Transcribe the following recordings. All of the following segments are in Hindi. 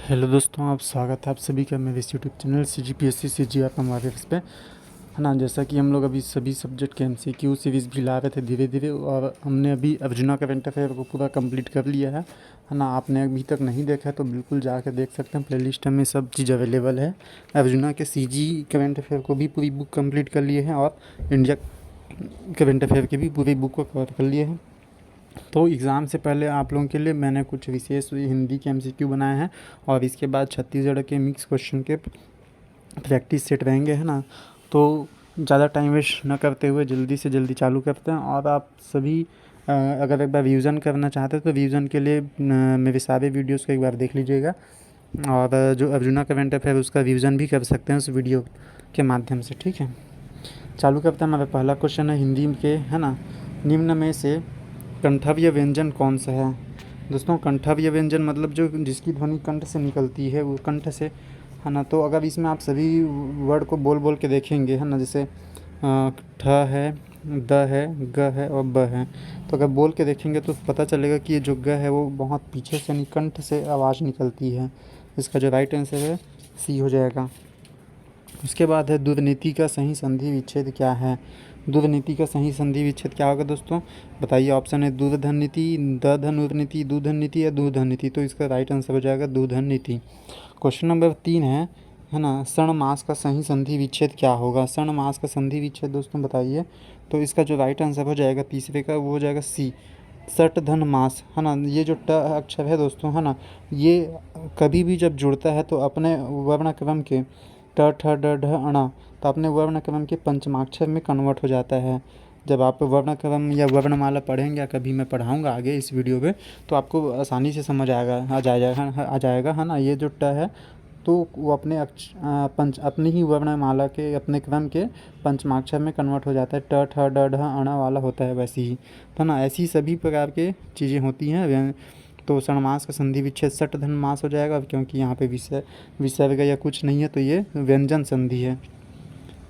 हेलो दोस्तों, आप स्वागत है आप सभी का मेरे इस यूट्यूब चैनल CGPSC CGR हमारे पे है ना। जैसा कि हम लोग अभी सभी सब्जेक्ट के MCQ सीरीज़ भी ला रहे थे धीरे धीरे, और हमने अभी अर्जुना करंट अफेयर को पूरा कंप्लीट कर लिया है ना। आपने अभी तक नहीं देखा है तो बिल्कुल जाकर देख सकते हैं, प्लेलिस्ट में सब चीज़ अवेलेबल है। अर्जुना के CG करंट अफेयर को भी पूरी बुक कंप्लीट कर लिए हैं, और इंडिया करंट अफेयर की भी पूरी बुक को कवर कर लिए हैं। तो एग्ज़ाम से पहले आप लोगों के लिए मैंने कुछ विशेष हिंदी के MCQ बनाए हैं, और इसके बाद छत्तीसगढ़ के मिक्स क्वेश्चन के प्रैक्टिस सेट रहेंगे, है ना। तो ज़्यादा टाइम वेस्ट न करते हुए जल्दी से जल्दी चालू करते हैं। और आप सभी अगर एक बार रिवीजन करना चाहते हैं तो रिवीजन के लिए मेरे सारे वीडियोस को एक बार देख लीजिएगा, और जो अर्जुना करंट अफेयर उसका रिवीजन भी कर सकते हैं उस वीडियो के माध्यम से। ठीक है, चालू करते हैं। हमारा पहला क्वेश्चन है हिंदी के, है ना। निम्न में से कंठव्य व्यंजन कौन सा है? दोस्तों, कंठव्य व्यंजन मतलब जो जिसकी ध्वनि कंठ से निकलती है, वो कंठ से, है ना। तो अगर इसमें आप सभी वर्ड को बोल बोल के देखेंगे, है ना, जैसे ठ है, द है, ग है और ब है, तो अगर बोल के देखेंगे तो पता चलेगा कि ये जो ग है वो बहुत पीछे से, यानी कंठ से आवाज़ निकलती है। इसका जो राइट आंसर है C हो जाएगा। उसके बाद है दुर्नीति का सही संधि विच्छेद क्या है? दुर्नीति का सही संधि विच्छेद क्या होगा दोस्तों, बताइए। ऑप्शन है दुर्धन नीति, दधनुर नीति, दुधन नीति या दुर्धन नीति। तो इसका राइट आंसर हो जाएगा दुर्धन नीति। क्वेश्चन नंबर 3 है ना। सण मास का सही संधि विच्छेद क्या होगा? सण मास का संधि विच्छेद दोस्तों बताइए। तो इसका जो राइट आंसर हो जाएगा तीसरे का, वो हो जाएगा C, सट धन मास, है ना। ये जो ट अक्षर है दोस्तों, है ना, ये कभी भी जब जुड़ता है तो अपने वर्ण क्रम के ट ठ ड ढ अण, तो अपने वर्ण क्रम के पंचमाक्षर में कन्वर्ट हो जाता है। जब आप वर्ण क्रम या वर्णमाला पढ़ेंगे, या कभी मैं पढ़ाऊँगा आगे इस वीडियो पे, तो आपको आसानी से समझ आ जाएगा, है ना। ये जो ट है तो वो अपने अपनी ही वर्णमाला के, अपने क्रम के पंचमाक्षर में कन्वर्ट हो जाता है। ट ठ ड ढ अण वाला होता है वैसे ही, है ना। ऐसी सभी प्रकार के चीज़ें होती हैं। तो षणमास का संधि विच्छेद सट धन मास हो जाएगा, क्योंकि यहाँ पे विसर्ग या कुछ नहीं है, तो ये व्यंजन संधि है।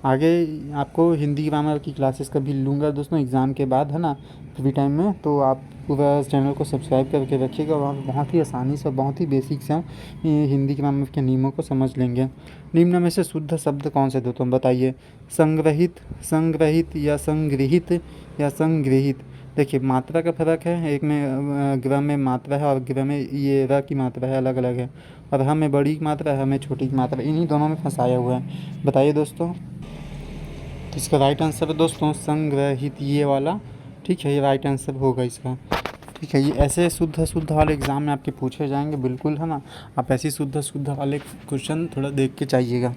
आगे आपको हिंदी ग्रामर की क्लासेस कभी लूँगा दोस्तों एग्ज़ाम के बाद, है ना, फ्री टाइम में। तो आप पूरा चैनल को सब्सक्राइब करके रखिएगा, वहाँ बहुत ही आसानी से, बहुत ही बेसिक से हम हिंदी ग्रामर के नियमों को समझ लेंगे। निम्न में से शुद्ध शब्द कौन से दोस्तों बताइए। संग्रहित, संग्रहित या संगृहित या संगृहित। देखिए, मात्रा का फ़र्क है, एक में ग्रह में मात्रा है और ग्रह में ये र की मात्रा है, अलग अलग है। और हम में बड़ी मात्रा है, हमें छोटी मात्रा, इन्हीं दोनों में फंसाया हुआ है। बताइए दोस्तों। तो इसका राइट आंसर है दोस्तों संग्रहित, ये वाला। ठीक है, ये राइट आंसर होगा इसका। ठीक है, ये ऐसे शुद्ध शुद्ध वाले एग्ज़ाम में आपके पूछे जाएंगे बिल्कुल, है ना। आप ऐसी शुद्ध शुद्ध वाले क्वेश्चन थोड़ा देख के चाहिएगा।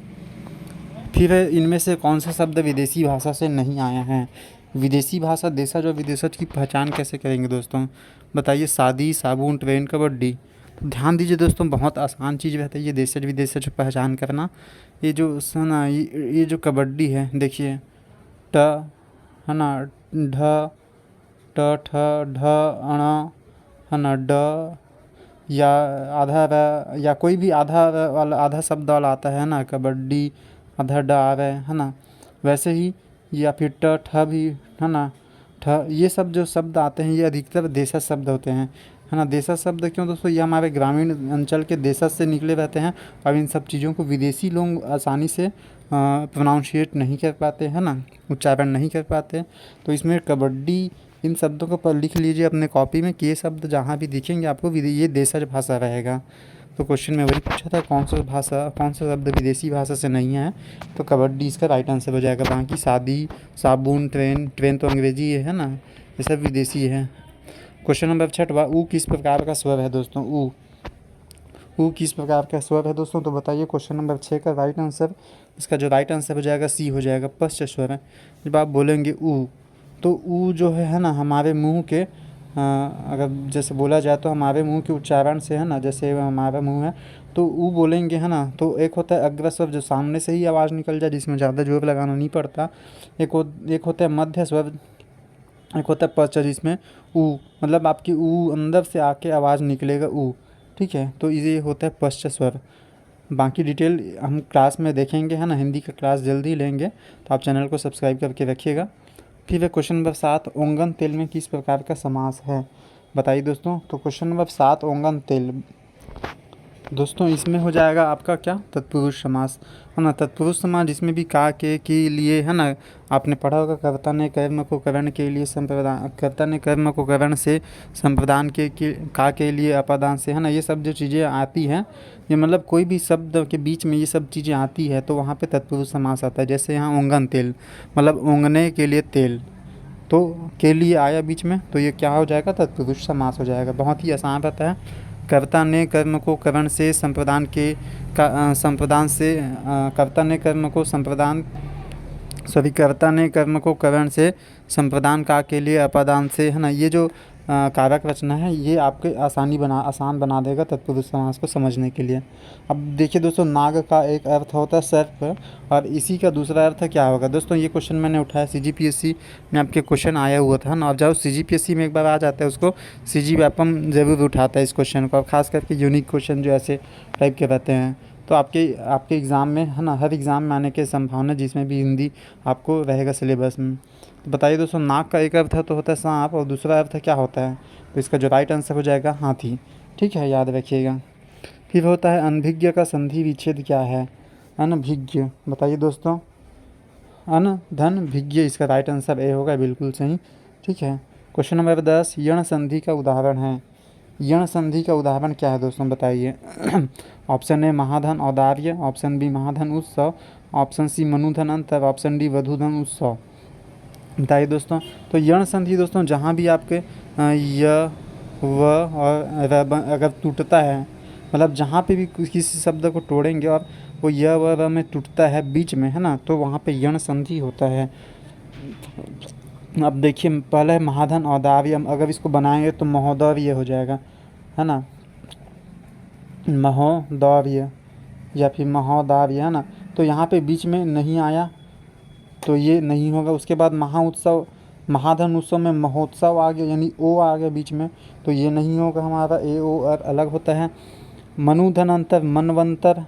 फिर इनमें से कौन सा शब्द विदेशी भाषा से नहीं आया है? विदेशी भाषा, देशज और विदेशज की पहचान कैसे करेंगे दोस्तों, बताइए। शादी, साबुन, ट्रेन, कबड्डी। तो ध्यान दीजिए दोस्तों, बहुत आसान चीज़ रहती है ये देशज विदेशज पहचान करना। ये जो सुना, ये जो कबड्डी है, देखिए, ट, है ना, ढ, ट ठ ढ अण, है ना, ड, या आधा र, या कोई भी आधा र वाला, आधा शब्द वाला आता है ना, कबड्डी, आधा ड आ रहा है ना। वैसे ही, या फिर ट ठ भी, है ना, ठ, ये सब जो शब्द आते हैं ये अधिकतर देशज शब्द होते हैं, है ना। देशज शब्द क्यों दोस्तों, ये हमारे ग्रामीण अंचल के देशज से निकले रहते हैं। अब इन सब चीज़ों को विदेशी लोग आसानी से प्रोनाउंशिएट नहीं कर पाते, है ना, उच्चारण नहीं कर पाते। तो इसमें कबड्डी, इन शब्दों को पर लिख लीजिए अपने कॉपी में कि ये शब्द जहाँ भी दिखेंगे आपको ये देशज भाषा रहेगा। तो क्वेश्चन में वही पूछा था, कौन सा शब्द विदेशी भाषा से नहीं है, तो कबड्डी इसका राइट आंसर हो जाएगा। बाकी शादी, साबुन, ट्रेन, ट्रेन तो अंग्रेजी है ना, ये सब विदेशी है। क्वेश्चन नंबर 6, ऊ किस प्रकार का स्वर है दोस्तों? ऊ किस प्रकार का स्वर है दोस्तों, तो बताइए। क्वेश्चन नंबर 6 का राइट आंसर, इसका जो राइट आंसर हो जाएगा C हो जाएगा, पश्च स्वर है। जब आप बोलेंगे ऊ, तो ऊ जो है ना, हमारे मुंह के अगर जैसे बोला जाए तो हमारे मुंह के उच्चारण से, है ना, जैसे हमारा मुंह है तो ऊ बोलेंगे, है ना। तो एक होता है अग्र स्वर जो सामने से ही आवाज़ निकल जाए, जिसमें ज़्यादा जोर लगाना नहीं पड़ता। एक होता है मध्य स्वर, एक होता है पश्च, जिसमें ऊ मतलब आपकी ऊ अंदर से आके आवाज़ निकलेगा ऊ। ठीक है, तो ये होता है पश्च स्वर। बाकी डिटेल हम क्लास में देखेंगे, है ना, हिंदी का क्लास जल्दी लेंगे, तो आप चैनल को सब्सक्राइब करके रखिएगा। फिर क्वेश्चन नंबर 7, ओंगन तेल में किस प्रकार का समास है, बताइए दोस्तों। तो क्वेश्चन नंबर 7, ओंगन तेल, दोस्तों इसमें हो जाएगा आपका क्या, तत्पुरुष समास, है ना। तत्पुरुष समास जिसमें भी के लिए, है ना, आपने पढ़ा होगा, कर्ता ने कर्म को करण के लिए संप्रदान, कर्ता ने कर्म को करण से संप्रदान के के लिए अपादान से, है ना। ये सब जो चीज़ें आती हैं, ये मतलब कोई भी शब्द के बीच में ये सब चीज़ें आती है तो वहाँ पे तत्पुरुष समास आता है। जैसे यहाँ ओंगन तेल, मतलब ओंगने के लिए तेल, तो के लिए आया बीच में, तो ये क्या हो जाएगा, तत्पुरुष समास हो जाएगा। बहुत ही आसान रहता है। कर्ता ने कर्म को करण से संप्रदान के संप्रदान से कर्ता ने कर्म को संप्रदान, सॉरी, कर्ता ने कर्म को करण से संप्रदान का के लिए अपादान से, है ना। ये जो कारक रचना है ये आपके आसान बना देगा तत्पुरुष समास को समझने के लिए। अब देखिए दोस्तों, नाग का एक अर्थ होता है सर्प, और इसी का दूसरा अर्थ क्या होगा। दोस्तों ये क्वेश्चन मैंने उठाया, CGPSC में आपके क्वेश्चन आया हुआ था ना। अब जाओ CGPSC में एक बार आ जाता है, उसको CG व्यापम ज़रूर उठाता है इस क्वेश्चन को। अब खास करके यूनिक क्वेश्चन जो ऐसे टाइप के रहते हैं, तो आपके एग्ज़ाम में, है ना, हर एग्ज़ाम में आने की संभावना, जिसमें भी हिंदी आपको रहेगा सिलेबस में। तो बताइए दोस्तों, नाग का एक अर्थ तो होता है सांप, और दूसरा अर्थ क्या होता है, तो इसका जो राइट आंसर हो जाएगा हाथी। ठीक है, याद रखिएगा। फिर होता है अनभिज्ञ का संधि विच्छेद क्या है, अनभिज्ञ। बताइए दोस्तों, अन धन भिज्ञ, इसका राइट आंसर ए होगा, बिल्कुल सही। ठीक है, क्वेश्चन नंबर 10, यण संधि का उदाहरण है। यण संधि का उदाहरण क्या है दोस्तों, बताइए। ऑप्शन ए महाधन औदार्य, ऑप्शन बी महाधन उत्सव, ऑप्शन सी मनुधन अंतर, ऑप्शन डी वधुधन उत्सव। बताइए दोस्तों, तो यण संधि दोस्तों जहाँ भी आपके य व और र अगर टूटता है, मतलब जहाँ पे भी किसी शब्द को तोड़ेंगे और वो य व र में टूटता है बीच में, है ना, तो वहाँ पे यण संधि होता है। अब देखिए, पहले है महाधन औदार्य, अगर इसको बनाएंगे तो महोदर्य हो जाएगा, है ना, महोदर्य या फिर महोदर्य, है ना। तो यहाँ पे बीच में नहीं आया तो ये नहीं होगा। उसके बाद महा उत्सव, महाधन उत्सव में महोत्सव आ गया, यानी ओ आ गया बीच में, तो ये नहीं होगा हमारा, ए ओ और अलग होता है। मनुधन अंतर, मनवंतर,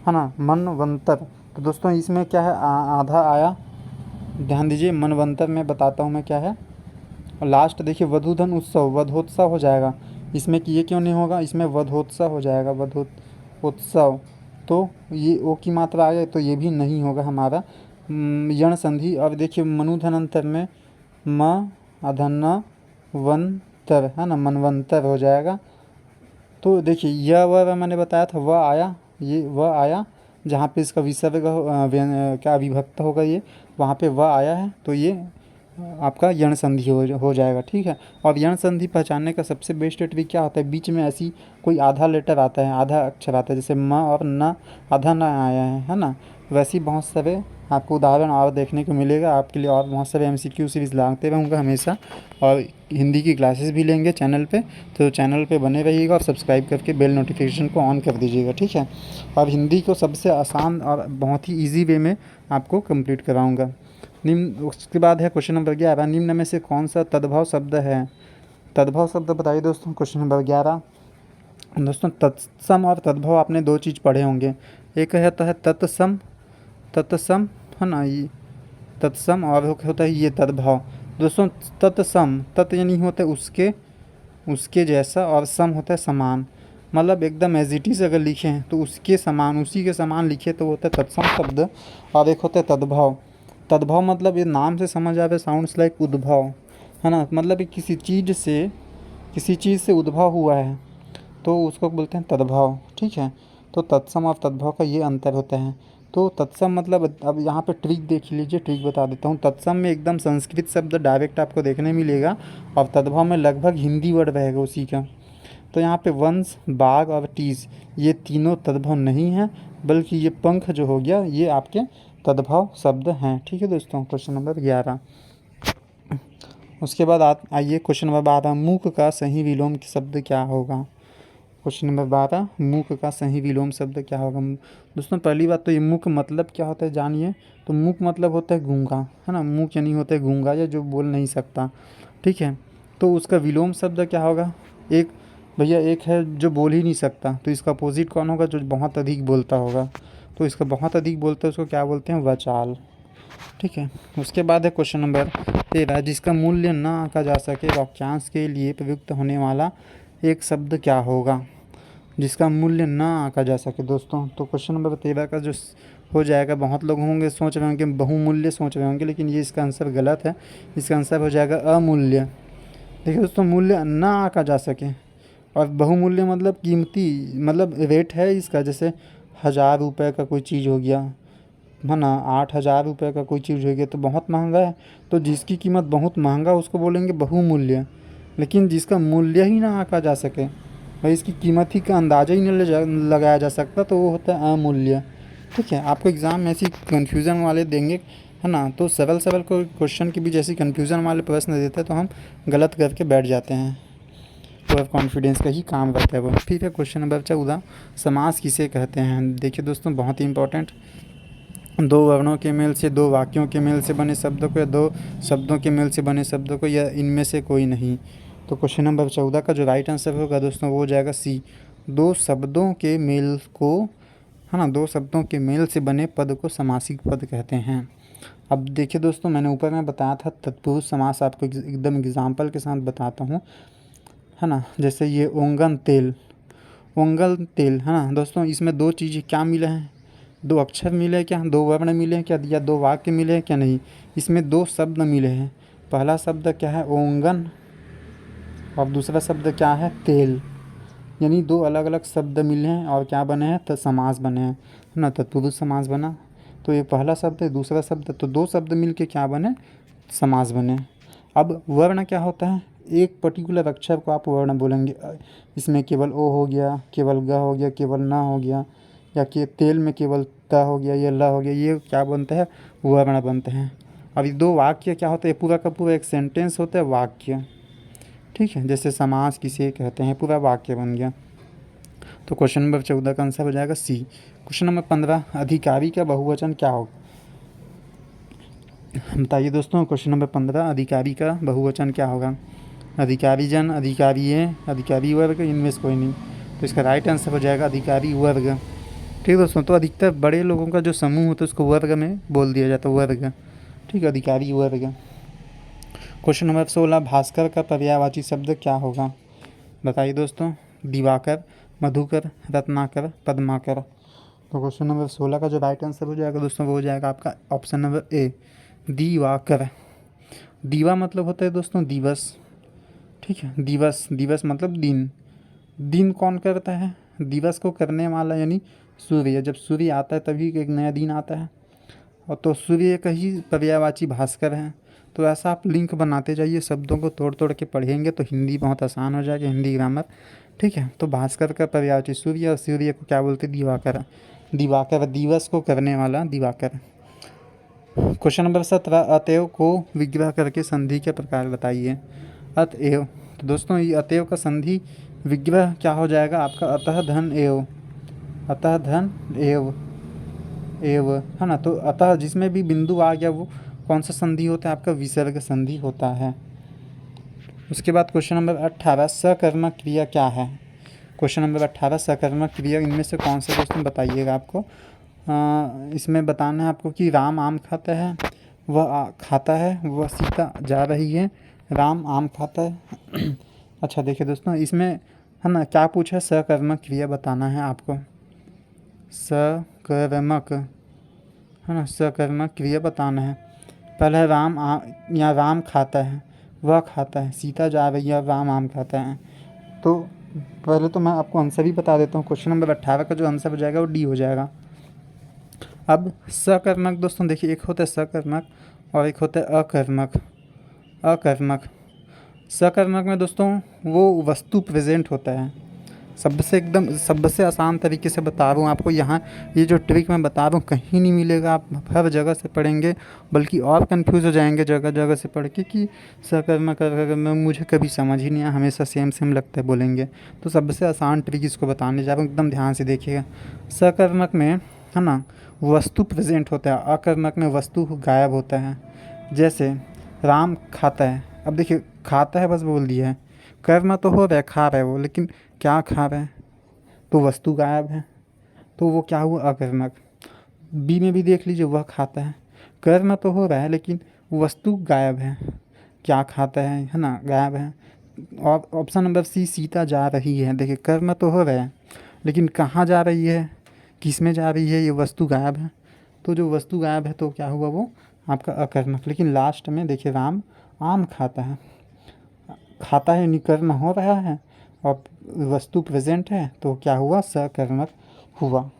है ना, मनवंतर। तो दोस्तों इसमें क्या है, आधा आया, ध्यान दीजिए, मनवंतर में बताता हूँ मैं क्या है। और लास्ट देखिए, वधुधन उत्सव, वधोत्सव हो जाएगा इसमें, कि ये क्यों नहीं होगा, इसमें वधोत्सव हो जाएगा, वधोत्सव। तो ये ओ की मात्रा आ गई, तो ये भी नहीं होगा हमारा यण संधि। और देखिए मनुधनंतर में म अधन वंतर, है ना, मनवंतर हो जाएगा। तो देखिए यह वह मैंने बताया था, वह आया, ये वह आया, जहाँ पे इसका विसर्ग क्या विभक्त होगा, ये वहाँ पे वह आया है, तो ये आपका यण संधि हो जाएगा। ठीक है, और यण संधि पहचानने का सबसे बेस्ट ट्रिक क्या होता है, बीच में ऐसी कोई आधा लेटर आता है, आधा अक्षर आता है, जैसे म और न आधा न आया है ना। वैसे ही बहुत सारे आपको उदाहरण और देखने को मिलेगा। आपके लिए और बहुत सारे MCQ सीरीज़ लाते रहूँगा हमेशा, और हिंदी की क्लासेस भी लेंगे चैनल पे, तो चैनल पे बने रहिएगा और सब्सक्राइब करके बेल नोटिफिकेशन को ऑन कर दीजिएगा। ठीक है, और हिंदी को सबसे आसान और बहुत ही ईजी वे में आपको कंप्लीट कराऊँगा। निम्न, उसके बाद है क्वेश्चन नंबर 11, निम्न में से कौन सा तद्भव शब्द है। तद्भव शब्द बताइए दोस्तों, क्वेश्चन नंबर 11। दोस्तों तत्सम और तद्भव आपने दो चीज़ पढ़े होंगे, एक है तो है तत्सम, तत्सम, है ना, ये तत्सम, और होता है ये तद्भव। दोस्तों तत्सम, तत् यानी होता है उसके जैसा, और सम होता है समान, मतलब एकदम एज इट इज़ अगर लिखें तो उसके समान, उसी के समान लिखे तो होता है तत्सम शब्द। और एक होता है तद्भव। तद्भव मतलब ये नाम से समझ आवे, साउंड्स लाइक उद्भव, है ना, मतलब ये किसी चीज़ से उद्भव हुआ है तो उसको बोलते हैं तद्भव। ठीक है, तो तत्सम और तद्भव का ये अंतर होता है। तो तत्सम मतलब, अब यहाँ पे ट्रिक देख लीजिए, ट्रिक बता देता हूँ। तत्सम में एकदम संस्कृत शब्द डायरेक्ट आपको देखने मिलेगा, और तद्भव में लगभग हिंदी वर्ड रहेगा उसी का। तो यहाँ पे वंश, बाघ और टीस, ये तीनों तद्भव नहीं हैं, बल्कि ये पंख जो हो गया ये आपके तद्भव शब्द हैं। ठीक है दोस्तों, क्वेश्चन नंबर 11। उसके बाद आइए क्वेश्चन नंबर 12, मूक का सही विलोम शब्द क्या होगा। क्वेश्चन नंबर 12, मूक का सही विलोम शब्द क्या होगा। दोस्तों पहली बात तो ये मूक मतलब क्या होता है जानिए। तो मूक मतलब होता है गूंगा, है ना, मूक यानी होता है गूंगा या जो बोल नहीं सकता। ठीक है, तो उसका विलोम शब्द क्या होगा। एक भैया एक है जो बोल ही नहीं सकता, तो इसका अपोजिट कौन होगा, जो बहुत अधिक बोलता होगा। तो इसका बहुत अधिक बोलता है उसको क्या बोलते हैं, वचाल। ठीक है, उसके बाद है क्वेश्चन नंबर 13, जिसका मूल्य न आंका जा सके वाक्यांश के लिए प्रयुक्त होने वाला एक शब्द क्या होगा। जिसका मूल्य ना आंका जा सके दोस्तों। तो क्वेश्चन नंबर 13 का जो हो जाएगा, बहुत लोग होंगे सोच रहे होंगे बहुमूल्य सोच रहे होंगे, लेकिन ये इसका आंसर गलत है। इसका आंसर हो जाएगा अमूल्य। देखिए दोस्तों, मूल्य ना आंका जा सके और बहुमूल्य मतलब कीमती, मतलब रेट है इसका। जैसे 1000 रुपये का कोई चीज़ हो गया है ना, 8000 रुपये का कोई चीज़ हो गया तो बहुत महंगा है। तो जिसकी कीमत बहुत महंगा उसको बोलेंगे बहुमूल्य। लेकिन जिसका मूल्य ही ना आंका जा सके, भाई इसकी कीमत ही का अंदाज़ा ही नहीं लगाया जा सकता, तो वो होता है अमूल्य। ठीक है, आपको एग्ज़ाम में ऐसी कन्फ्यूज़न वाले देंगे है ना, तो सरल सरल क्वेश्चन की भी जैसी कन्फ्यूज़न वाले प्रश्न देते हैं तो हम गलत करके बैठ जाते हैं। ओवर कॉन्फिडेंस का ही काम रहता है वो। ठीक है, क्वेश्चन नंबर 14, समास किसे कहते हैं। देखिए दोस्तों, बहुत ही इंपॉर्टेंट, दो वर्णों के मेल से, दो वाक्यों के मेल से बने शब्दों को, या दो शब्दों के मेल से बने शब्दों को, या इनमें से कोई नहीं। तो क्वेश्चन नंबर 14 का जो राइट आंसर होगा दोस्तों वो हो जाएगा सी, दो शब्दों के मेल को, है ना, दो शब्दों के मेल से बने पद को समासिक पद कहते हैं। अब देखिए दोस्तों, मैंने ऊपर में बताया था तत्पुरुष समास, आपको एकदम एग्जाम्पल के साथ बताता हूँ, है ना। जैसे ये ओंगन तेल, ओंगल तेल, है ना दोस्तों, इसमें दो चीज़ें क्या मिले हैं, दो अक्षर मिले हैं क्या, दो वर्ण मिले हैं क्या, या दो वाक्य मिले हैं क्या, नहीं, इसमें दो शब्द मिले हैं। पहला शब्द क्या है, ओंगन, और दूसरा शब्द क्या है, तेल। यानी दो अलग अलग शब्द मिले हैं और क्या बने हैं, तो समास बने हैं, है ना, तत्पुरुष समास बना। तो ये पहला शब्द है, दूसरा शब्द, तो दो शब्द मिल के क्या बने, समास बने। अब वर्ण क्या होता है, एक पर्टिकुलर अक्षर को आप वर्ण बोलेंगे। इसमें केवल ओ हो गया, केवल ग हो गया, केवल न हो गया, या कि तेल में केवल त हो गया, या ल हो गया, ये क्या बनते हैं, वर्ण बनते हैं। अब ये दो वाक्य क्या होता है, पूरा का पूरा एक सेंटेंस होता है वाक्य। ठीक है, जैसे समास किसे कहते हैं, पूरा वाक्य बन गया। तो क्वेश्चन नंबर 14 का आंसर हो जाएगा सी। क्वेश्चन नंबर 15, अधिकारी का बहुवचन क्या होगा। बताइए दोस्तों, क्वेश्चन नंबर 15, अधिकारी का बहुवचन क्या होगा। अधिकारी जन, अधिकारी है, अधिकारी वर्ग, इनमें से कोई नहीं। तो इसका राइट आंसर हो जाएगा अधिकारी वर्ग। ठीक है दोस्तों, तो अधिकतर बड़े लोगों का जो समूह होता है उसको वर्ग में बोल दिया जाता है, वर्ग। ठीक है, अधिकारी वर्ग। क्वेश्चन नंबर 16, भास्कर का पर्यायवाची शब्द क्या होगा। बताइए दोस्तों, दिवाकर, मधुकर, रत्नाकर, पद्माकर। तो क्वेश्चन नंबर 16 का जो राइट आंसर हो जाएगा दोस्तों वो हो जाएगा आपका ऑप्शन नंबर ए, दिवाकर। दीवा मतलब होता है दोस्तों दिवस। ठीक है, दिवस, दिवस मतलब दिन। दिन कौन करता है, दिवस को करने वाला यानी सूर्य। जब सूर्य आता है तभी एक नया दिन आता है, और तो सूर्य का ही पर्यायवाची भास्कर है। तो ऐसा आप लिंक बनाते जाइए, शब्दों को तोड़ तोड़ के पढ़ेंगे तो हिंदी बहुत आसान हो जाएगी, हिंदी ग्रामर। ठीक है, तो भास्कर का पर्यायवाची सूर्य, और सूर्य को क्या बोलते हैं, दिवाकर। दिवाकर, दिवस को करने वाला दिवाकर। क्वेश्चन नंबर 17, अतएव को विग्रह करके संधि के प्रकार बताइए। अतएव, तो दोस्तों ये अतएव का संधि विग्रह क्या हो जाएगा आपका, अतः धन एव, अतः धन एव, एव, है ना। तो अतः जिसमें भी बिंदु आ गया वो कौन सा संधि होता है आपका, विसर्ग संधि होता है। उसके बाद क्वेश्चन नंबर 18, सकर्मक क्रिया क्या है। क्वेश्चन नंबर 18, सकर्मक क्रिया इनमें से कौन सा दोस्तों बताइएगा आपको। इसमें बताना है आपको कि राम आम खाता है, वह खाता है, वह सीता जा रही है, राम आम खाता है। अच्छा देखिए दोस्तों, इसमें है ना क्या पूछा है, सकर्मक क्रिया बताना है आपको। सकर्मक, है ना, सकर्मक क्रिया बताना है। पहले राम या राम खाता है, वह खाता है, सीता जा रही है, राम आम खाता है। तो पहले तो मैं आपको आंसर ही बता देता हूँ। क्वेश्चन नंबर 18 का जो आंसर हो जाएगा वो डी हो जाएगा। अब सकर्मक दोस्तों देखिए, एक होता है सकर्मक और एक होता है अकर्मक। अकर्मक, सकर्मक में दोस्तों वो वस्तु प्रेजेंट होता है। सबसे आसान तरीके से बता रहा हूँ आपको, यहाँ ये जो ट्रिक मैं बता रहा हूँ कहीं नहीं मिलेगा, आप हर जगह से पढ़ेंगे बल्कि और कंफ्यूज हो जाएंगे जगह जगह से पढ़ के कि सकर्मक में मुझे कभी समझ ही नहीं आया, हमेशा सेम सेम लगता है बोलेंगे। तो सबसे आसान ट्रिक इसको बताने जा रहा हूँ, एकदम ध्यान से देखिएगा। सकर्मक में, है ना, वस्तु प्रेजेंट होता है, अकर्मक में वस्तु गायब होता है। जैसे राम खाता है, अब देखिए खाता है बस बोल दिया है, कर्म तो हो रहा है, खा रहा है वो, लेकिन क्या खा रहा है, तो वस्तु गायब है, तो वो क्या हुआ, अकर्मक। बी में भी देख लीजिए, वह खाता है, कर्म तो हो रहा है लेकिन वस्तु गायब है, क्या खाता है ना, गायब है। और ऑप्शन नंबर सी, सीता जा रही है, देखिए कर्म तो हो रहा है लेकिन कहाँ जा रही है, किस में जा रही है, ये वस्तु गायब है। तो जो वस्तु गायब है तो क्या हुआ, वो आपका अकर्मक। लेकिन लास्ट में देखिए राम आम खाता है, खाता है यानी कर्म हो रहा है और वस्तु प्रेजेंट है, तो क्या हुआ, सकर्मक हुआ।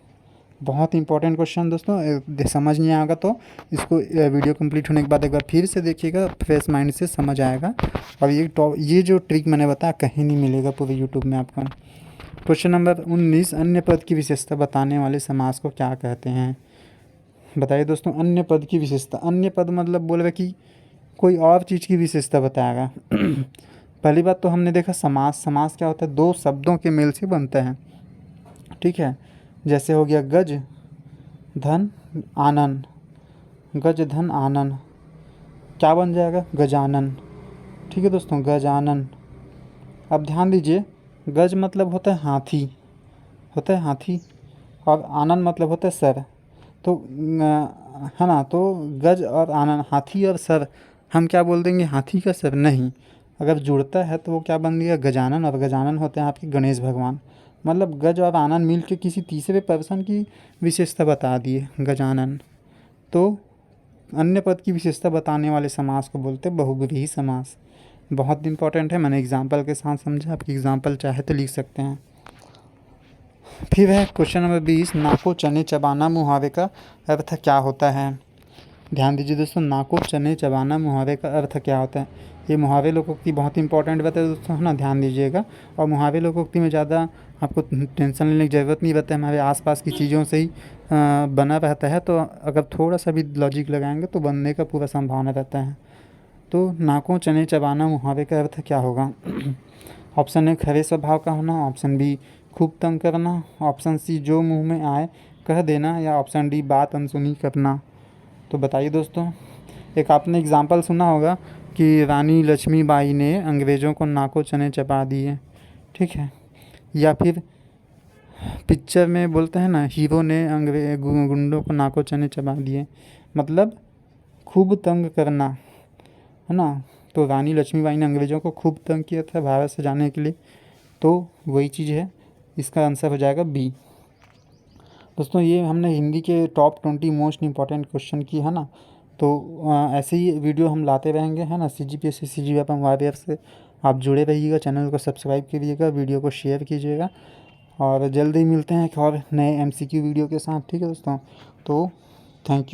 बहुत इंपॉर्टेंट क्वेश्चन दोस्तों, समझ नहीं आएगा तो इसको वीडियो कंप्लीट होने के बाद एक बार फिर से देखिएगा, फ्रेश माइंड से समझ आएगा। और ये जो ट्रिक मैंने बताया कहीं नहीं मिलेगा पूरे यूट्यूब में आपको। क्वेश्चन नंबर 19, अन्य पद की विशेषता बताने वाले समास को क्या कहते हैं। बताइए दोस्तों, अन्य पद की विशेषता। अन्य पद मतलब बोल रहे कि कोई और चीज़ की विशेषता बताएगा। पहली बात तो हमने देखा समास। समास क्या होता है, दो शब्दों के मेल से बनते हैं, ठीक है। जैसे हो गया गज धन आनन, गज धन आनन, क्या बन जाएगा, गजानन, ठीक है दोस्तों, गजानन। अब ध्यान दीजिए, गज मतलब होता है हाथी, होता है हाथी, और आनन मतलब होता है सर। तो है ना, तो गज और आनन, हाथी और सर, हम क्या बोल देंगे, हाथी का सर नहीं। अगर जुड़ता है तो वो क्या बन गया, गजानन, और गजानन होते हैं आपके गणेश भगवान। मतलब गज और आनन मिल के किसी तीसरे पर्सन की विशेषता बता दिए, गजानन। तो अन्य पद की विशेषता बताने वाले समास को बोलते हैं बहुब्रीहि समास। बहुत इंपॉर्टेंट है, मैंने एग्जाम्पल के साथ समझा, आपकी एग्जाम्पल चाहे तो लिख सकते हैं। फिर है क्वेश्चन नंबर 20, नाको चने चबाना मुहावरे का अर्थ क्या होता है। ध्यान दीजिए दोस्तों, नाको चने चबाना मुहावरे का अर्थ क्या होता है। ये मुहावरे लोकोक्ति बहुत इंपॉर्टेंट बात है दोस्तों, है ना, ध्यान दीजिएगा। और मुहावरे लोकोक्ति में ज़्यादा आपको टेंशन लेने की ज़रूरत नहीं रहता है, हमारे आसपास की चीज़ों से ही बना रहता है। तो अगर थोड़ा सा भी लॉजिक लगाएंगे तो बनने का पूरा संभावना रहता है। तो नाको चने चबाना मुहावरे का अर्थ क्या होगा। ऑप्शन ए खरे स्वभाव का होना, ऑप्शन बी खूब तंग करना, ऑप्शन सी जो मुंह में आए कह देना, या ऑप्शन डी बात अनसुनी करना। तो बताइए दोस्तों, एक आपने एग्जाम्पल सुना होगा कि रानी लक्ष्मीबाई ने अंग्रेज़ों को नाको चने चबा दिए, ठीक है। या फिर पिक्चर में बोलते हैं ना, हीरो ने गुंडों को नाको चने चबा दिए, मतलब खूब तंग करना, है ना। तो रानी लक्ष्मीबाई ने अंग्रेज़ों को खूब तंग किया था भारत से जाने के लिए, तो वही चीज़ है, इसका आंसर हो जाएगा बी। दोस्तों ये हमने हिंदी के टॉप 20 मोस्ट इंपॉर्टेंट क्वेश्चन की, है ना। तो ऐसे ही वीडियो हम लाते रहेंगे, है ना। CGPSC CGFM वॉरियर से आप जुड़े रहिएगा, चैनल को सब्सक्राइब कीजिएगा, वीडियो को शेयर कीजिएगा, और जल्दी मिलते हैं एक और नए MCQ वीडियो के साथ, ठीक है दोस्तों। तो थैंक यू।